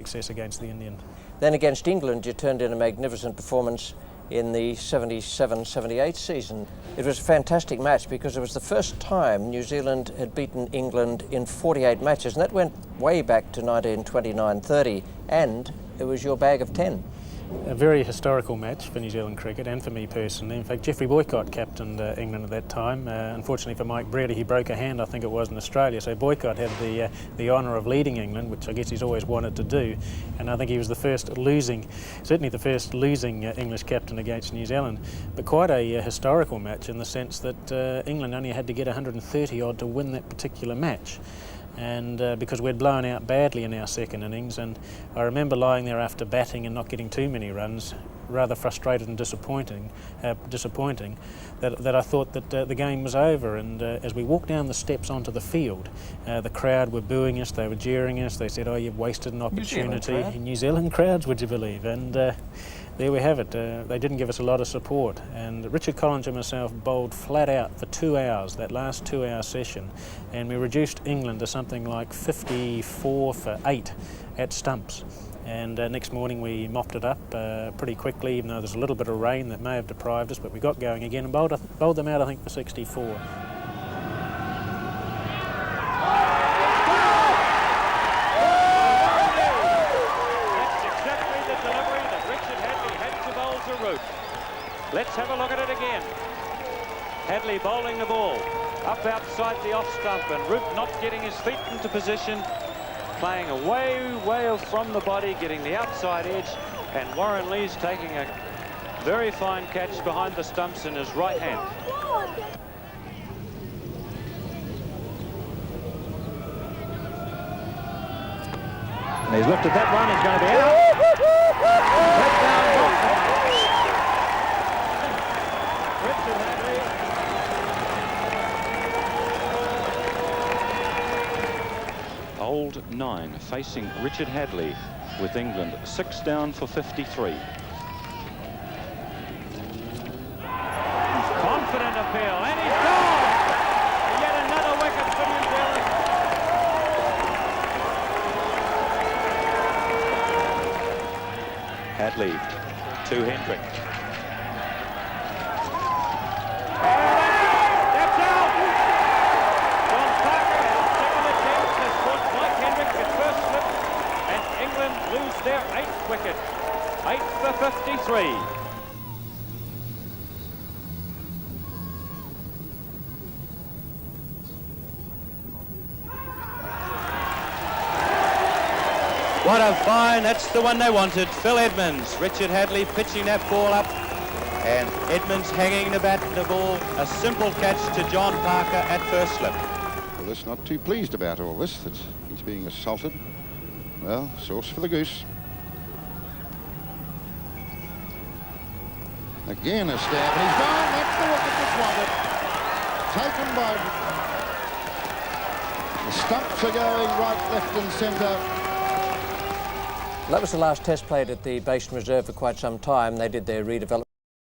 success against the Indian. Then against England you turned in a magnificent performance in the 77-78 season. It was a fantastic match because it was the first time New Zealand had beaten England in 48 matches, and that went way back to 1929-30, and it was your bag of 10. A very historical match for New Zealand cricket and for me personally. In fact, Geoffrey Boycott captained England at that time. Unfortunately for Mike Brady, he broke a hand, I think it was, in Australia. So Boycott had the honour of leading England, which I guess he's always wanted to do. And I think he was the first certainly the first losing English captain against New Zealand. But quite a historical match in the sense that England only had to get 130 odd to win that particular match. And because we'd blown out badly in our second innings, and I remember lying there after batting and not getting too many runs, rather frustrated and disappointing that I thought that the game was over. And as we walked down the steps onto the field, the crowd were booing us, they were jeering us, they said, "Oh, you've wasted an opportunity." New Zealand crowds, would you believe? And there we have it. They didn't give us a lot of support, and Richard Collins and myself bowled flat out for 2 hours, that last 2-hour session, and we reduced England to something like 54 for 8 at stumps. And next morning we mopped it up pretty quickly, even though there's a little bit of rain that may have deprived us, but we got going again and bowled them out, I think, for 64. Let's have a look at it again. Hadlee bowling the ball up outside the off stump, and Root not getting his feet into position, playing away from the body, getting the outside edge, and Warren Lee's taking a very fine catch behind the stumps in his right hand. And he's looked at that one, he's going to be out. Let down Richard Hadlee. Old 9 facing Richard Hadlee with England 6 down for 53. Confident appeal, and he's gone! Yet another wicket for New Zealand. Hadlee to Hendrick. Lose their 8th wicket, 8 for 53. What a find, that's the one they wanted. Phil Edmonds, Richard Hadlee pitching that ball up, and Edmonds hanging the bat and the ball. A simple catch to John Parker at first slip. Well, that's not too pleased about all this, that he's being assaulted. Well, sauce for the goose. Again a stab, and he's gone. That's the wicket that's wanted. Taken by... The stumps are going right, left and centre. That was the last test played at the Basin Reserve for quite some time. They did their redevelopment.